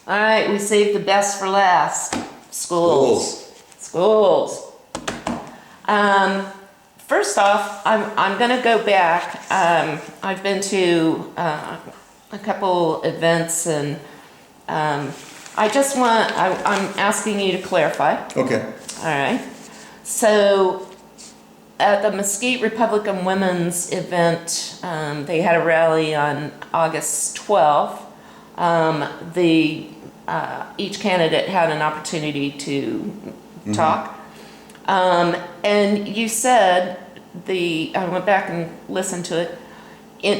All right, we saved the best for last. Schools. Schools. First off, I'm going to go back. I've been to a couple events, and I'm asking you to clarify. Okay. All right. So at the Mesquite Republican Women's event, they had a rally on August 12th. Each candidate had an opportunity to talk. And you said, I went back and listened to it.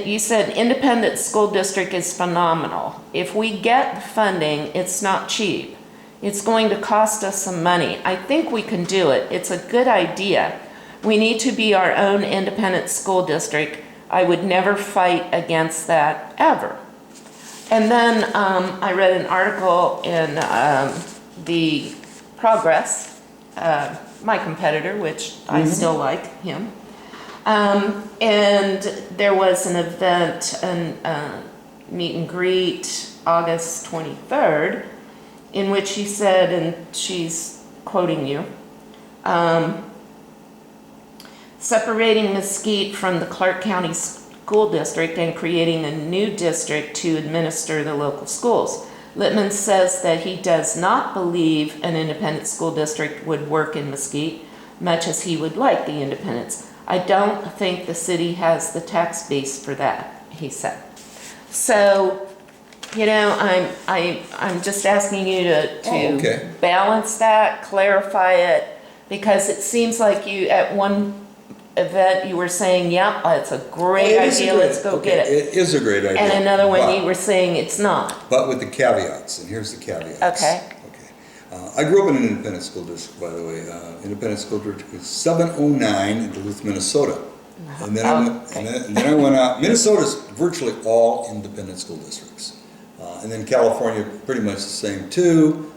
You said independent school district is phenomenal. If we get funding, it's not cheap. It's going to cost us some money. I think we can do it. It's a good idea. We need to be our own independent school district. I would never fight against that, ever. And then I read an article in the Progress, my competitor, which I still like him. And there was an event, meet and greet, August 23rd, in which he said, and she's quoting you, separating Mesquite from the Clark County School District and creating a new district to administer the local schools. Litman says that he does not believe an independent school district would work in Mesquite, much as he would like the independence. I don't think the city has the tax base for that, he said. So, you know, I'm just asking you to balance that, clarify it, because it seems like you, at one event, you were saying, yep, it's a great idea, let's go get it. It is a great idea. And another one you were saying it's not. But with the caveats, and here's the caveats. Okay. I grew up in an independent school district, by the way. Independent school district is 709 in Duluth, Minnesota. And then, I went out. Minnesota's virtually all independent school districts. And then California, pretty much the same too.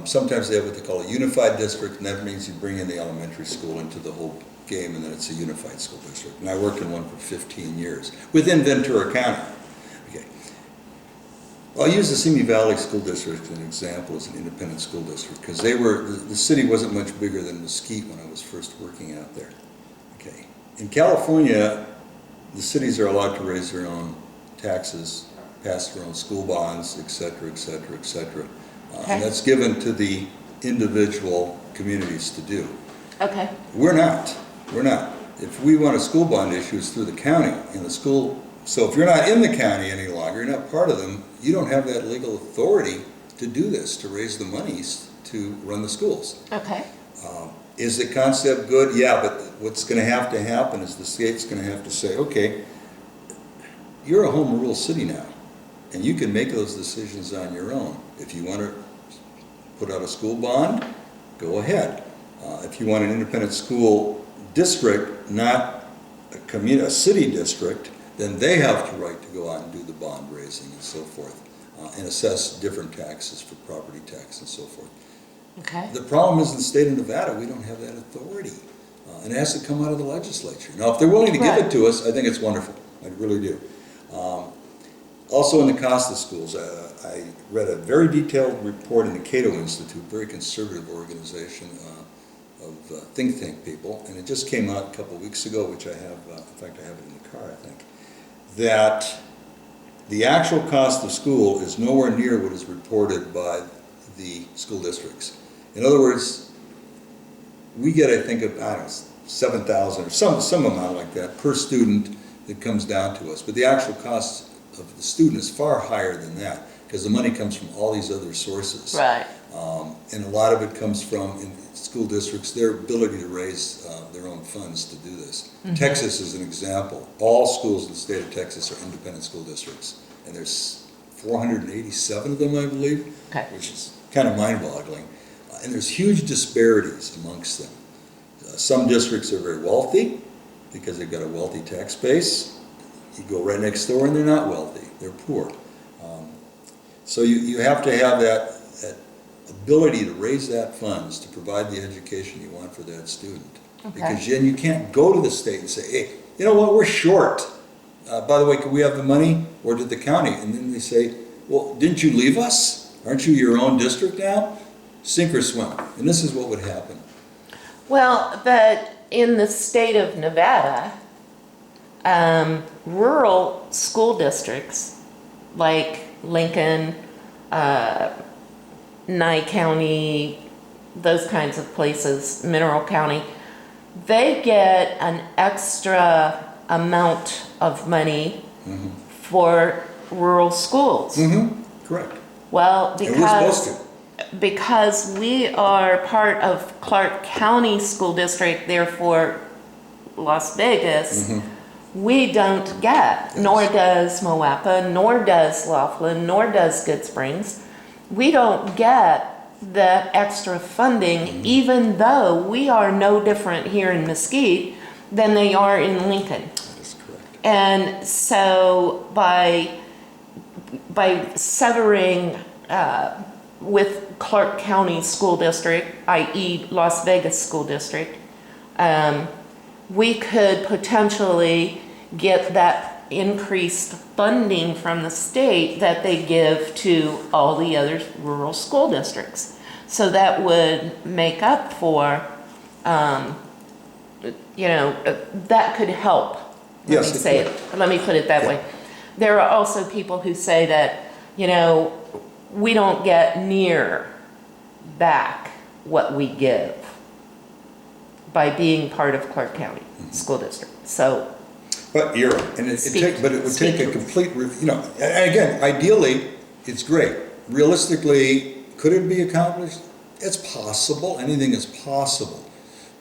Sometimes they have what they call a unified district, and that means you bring in the elementary school into the whole game, and then it's a unified school district. And I worked in one for 15 years within Ventura County. Okay. I'll use the Simi Valley School District as an example as an independent school district, because the city wasn't much bigger than Mesquite when I was first working out there. Okay. In California, the cities are allowed to raise their own taxes, pass their own school bonds, et cetera, et cetera, et cetera. And that's given to the individual communities to do. Okay. We're not. If we want a school bond issue, it's through the county and the school. So if you're not in the county any longer, you're not part of them, you don't have that legal authority to do this, to raise the monies to run the schools. Okay. Is the concept good? Yeah, but what's going to happen is the state's going to have to say, okay, you're a home rule city now, and you can make those decisions on your own. If you want to put out a school bond, go ahead. If you want an independent school district, not a city district, then they have the right to go out and do the bond raising and so forth, and assess different taxes for property tax and so forth. Okay. The problem is in the state of Nevada, we don't have that authority, and it has to come out of the legislature. Now, if they're willing to give it to us, I think it's wonderful. I really do. Also, in the cost of schools, I read a very detailed report in the Cato Institute, very conservative organization of think tank people, and it just came out a couple of weeks ago, which I have, in fact, I have it in the car, I think, that the actual cost of school is nowhere near what is reported by the school districts. In other words, we get, I think, I don't know, $7,000 or some amount like that per student that comes down to us. But the actual cost of the student is far higher than that, because the money comes from all these other sources. Right. And a lot of it comes from, in school districts, their ability to raise their own funds to do this. Texas is an example. All schools in the state of Texas are independent school districts. And there's 487 of them, I believe, which is kind of mind-boggling. And there's huge disparities amongst them. Some districts are very wealthy because they've got a wealthy tax base. You go right next door and they're not wealthy, they're poor. So you have to have that ability to raise that funds to provide the education you want for that student. Because then you can't go to the state and say, hey, you know what, we're short. By the way, could we have the money? Or did the county? And then they say, well, didn't you leave us? Aren't you your own district now? Sink or swim. And this is what would happen. Well, but in the state of Nevada, rural school districts like Lincoln, Nye County, those kinds of places, Mineral County, they get an extra amount of money for rural schools. Correct. Well, And we're supposed to. because we are part of Clark County School District, therefore Las Vegas, we don't get, nor does Moapa, nor does Laughlin, nor does Good Springs. We don't get that extra funding, even though we are no different here in Mesquite than they are in Lincoln. That is correct. And so by severing with Clark County School District, i.e. Las Vegas School District, we could potentially get that increased funding from the state that they give to all the other rural school districts. So that would make up for, that could help. Yes, Let me put it that way. There are also people who say that, we don't get near back what we give by being part of Clark County School District. So, But you're right, and it would take a complete, and again, ideally, it's great. Realistically, could it be accomplished? It's possible, anything is possible.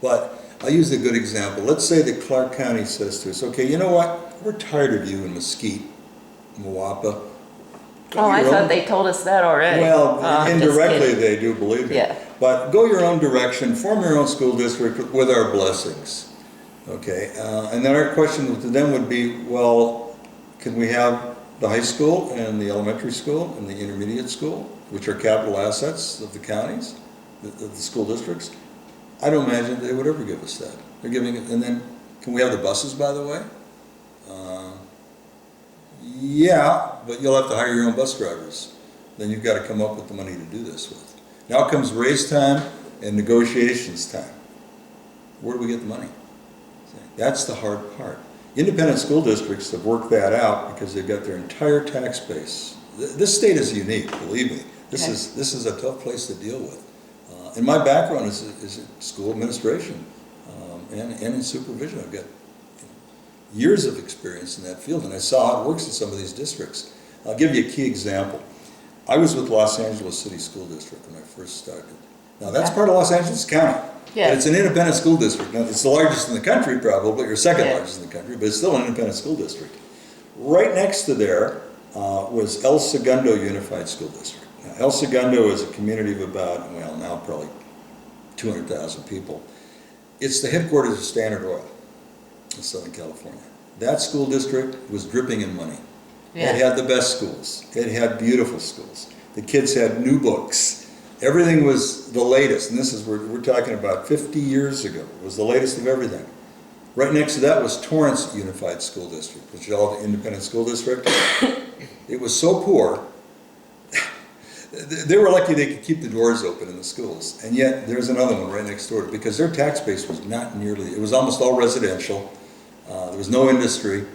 But I'll use a good example. Let's say that Clark County says to us, okay, you know what? We're tired of you in Mesquite, Moapa. I thought they told us that already. Well, Just indirectly kidding. they do, believe me. Yeah. But go your own direction, form your own school district with our blessings. Okay, and then our question to them would be, well, can we have the high school and the elementary school and the intermediate school, which are capital assets of the counties, the school districts? I don't imagine they would ever give us that. They're giving it, and then, can we have the buses, by the way? Yeah, but you'll have to hire your own bus drivers. Then you've got to come up with the money to do this with. Now comes raise time and negotiations time. Where do we get the money? That's the hard part. Independent school districts have worked that out because they've got their entire tax base. This state is unique, believe me. This is a tough place to deal with. And my background is in school administration and in supervision. I've got years of experience in that field, and I saw how it works in some of these districts. I'll give you a key example. I was with Los Angeles City School District when I first started. Now that's part of Los Angeles County. Yeah. But it's an independent school district. Now, it's the largest in the country probably, or second largest in the country, but it's still an independent school district. Right next to there was El Segundo Unified School District. Now, El Segundo is a community of about, well, now probably 200,000 people. It's the headquarters of Standard Oil in Southern California. That school district was dripping in money. Yeah. It had the best schools. It had beautiful schools. The kids had new books. Everything was the latest, and this is, we're talking about 50 years ago. It was the latest of everything. Right next to that was Torrance Unified School District, which is all the independent school district. It was so poor, they were lucky they could keep the doors open in the schools. And yet, there's another one right next door, because their tax base was not nearly, it was almost all residential. There was no industry.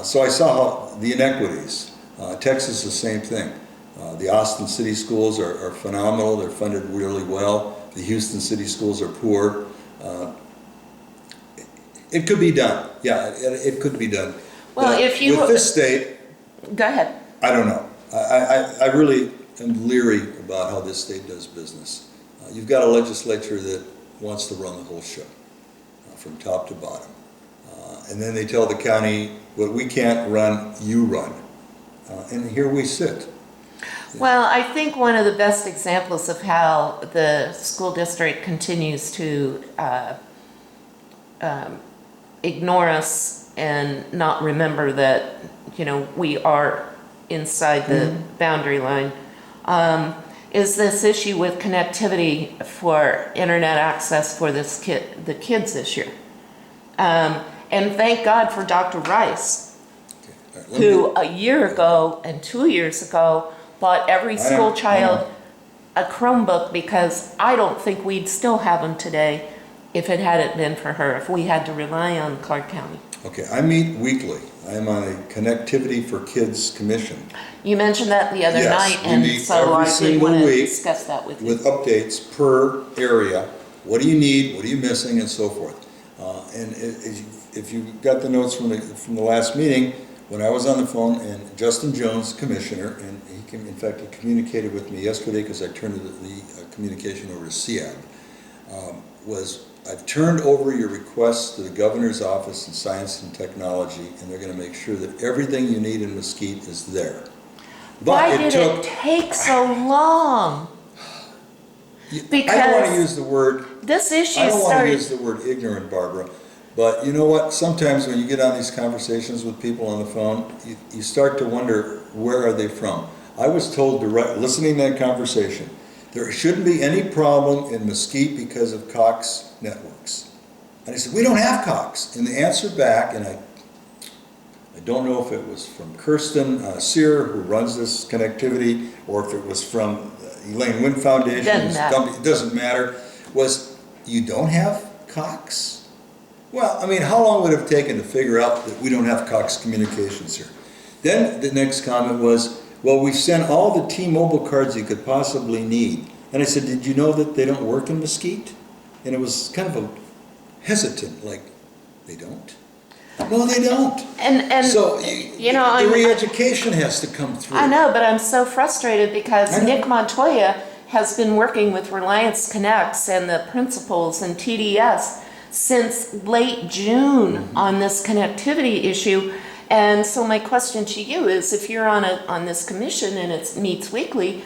So I saw how the inequities. Texas, the same thing. The Austin City schools are phenomenal. They're funded really well. The Houston City schools are poor. It could be done. Yeah, it could be done. Well, but if you... with this state... Go ahead. I don't know. I really am leery about how this state does business. You've got a legislature that wants to run the whole show, from top to bottom. And then they tell the county, what we can't run, you run. And here we sit. Well, I think one of the best examples of how the school district continues to ignore us and not remember that, we are inside the boundary line, is this issue with connectivity for internet access for the kids this year. And thank God for Dr. Rice, who a year ago and 2 years ago bought every I know, school I child know. a Chromebook because I don't think we'd still have them today if it hadn't been for her, if we had to rely on Clark County. Okay, I meet weekly. I am on a Connectivity for Kids Commission You mentioned that the other Yes, night, we and meet so every I did single want to week discuss that with you. with updates per area. What do you need, what are you missing, and so forth. If you got the notes from the last meeting, when I was on the phone, and Justin Jones, Commissioner, and in fact, he communicated with me yesterday because I turned the communication over to CIAB, I've turned over your requests to the Governor's Office in Science and Technology, and they're gonna make sure that everything you need in Mesquite is there. Why did it take so long? I don't Because wanna use the word, this issue I don't wanna started, use the word ignorant, Barbara, but you know what? Sometimes when you get on these conversations with people on the phone, you start to wonder, where are they from? I was told listening to that conversation, there shouldn't be any problem in Mesquite because of Cox networks. And I said, we don't have Cox. And the answer back, and I don't know if it was from Kirsten Sear, who runs this connectivity, or if it was from Elaine Wynn Foundation. It doesn't matter. Was, you don't have Cox? Well, I mean, how long would it have taken to figure out that we don't have Cox Communications here? Then the next comment was, well, we've sent all the T-Mobile cards you could possibly need. And I said, did you know that they don't work in Mesquite? And it was kind of a hesitant, like, they don't? No, they don't. and So, you know, the re-education has to come through. I know, but I'm so frustrated because I know. Nick Montoya has been working with Reliance Connects and the principals and TDS since late June on this connectivity issue. And so my question to you is, if you're on this commission and it meets weekly,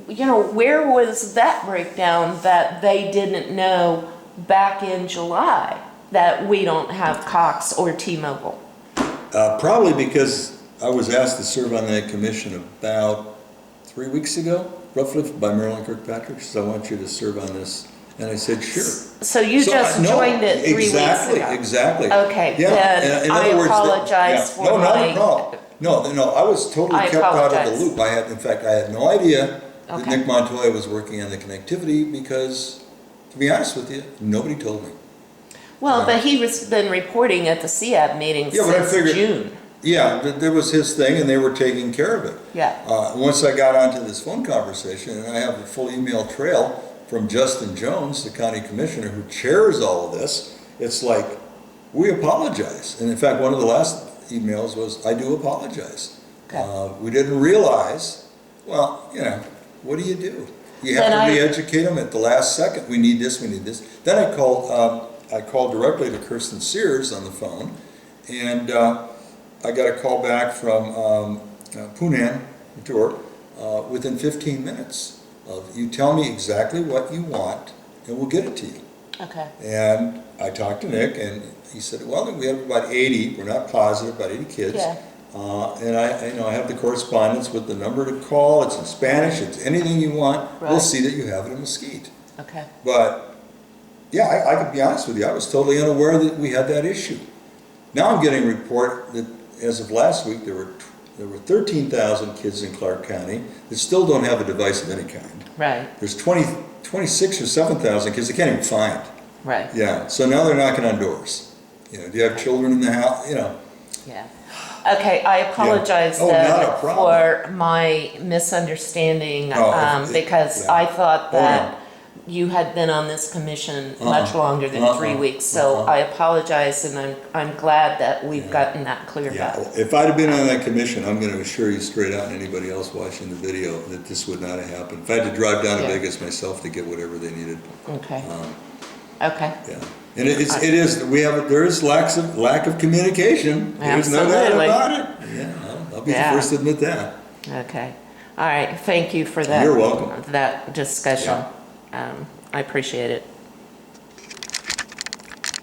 you know, where was that breakdown that they didn't know back in July that we don't have Cox or T-Mobile? Probably because I was asked to serve on that commission about 3 weeks ago, roughly, by Marilyn Kirkpatrick. She said, I want you to serve on this. And I said, sure. So you just joined it 3 weeks ago? Exactly. Okay, Yeah. then In I other words, apologize for no, not my- a problem. No, I was totally I kept out of the apologize. loop. In fact, I had no idea that Okay. Nick Montoya was working on the connectivity because, to be honest with you, nobody told me. Well, but he was been reporting at the CIAB meeting Yeah, but I since figured- June. Yeah, there was his thing, and they were taking care of it. Yeah. Once I got onto this phone conversation, and I have a full email trail from Justin Jones, the county commissioner who chairs all of this, it's like, we apologize. And in fact, one of the last emails was, I do apologize. Okay. We didn't realize, well, you know, what do? You have Then to re-educate them at the last second. We need this, we need this. Then I called directly to Kirsten Sears on the phone, and I got a call back from Poonan Tour within 15 minutes of, you tell me exactly what you want and we'll get it to you. Okay. And I talked to Nick, and he said, well, we have about 80, we're not positive, about 80 kids. Yeah. And I have the correspondence with the number to call. It's in Spanish, it's anything you want. We'll Right. see that you have it in Mesquite. Okay. But yeah, I could be honest with you, I was totally unaware that we had that issue. Now I'm getting a report that as of last week, there were 13,000 kids in Clark County that still don't have a device of any kind. Right. There's 26 or 7,000 kids they can't even find. Right. Yeah, so now they're knocking on doors. You know, do you have children in the house? You know. Yeah. Okay, I apologize Oh, then not a problem. for my misunderstanding, Oh, because yeah. I thought Oh, no. that you had been on this commission much longer than 3 weeks. So I apologize, and I'm glad that we've gotten that cleared Yeah, up. well, if I'd have been on that commission, I'm going to assure you straight out, and anybody else watching the video, that this would not have happened. If I had to drive down to Yeah. Vegas myself to get whatever they needed. Okay. Okay. Yeah, and there is lack of communication. There's no doubt Absolutely. about it. Yeah, I'll be the Yeah. first to admit that. Okay. All right. Thank you for that. You're welcome. That discussion. I appreciate it.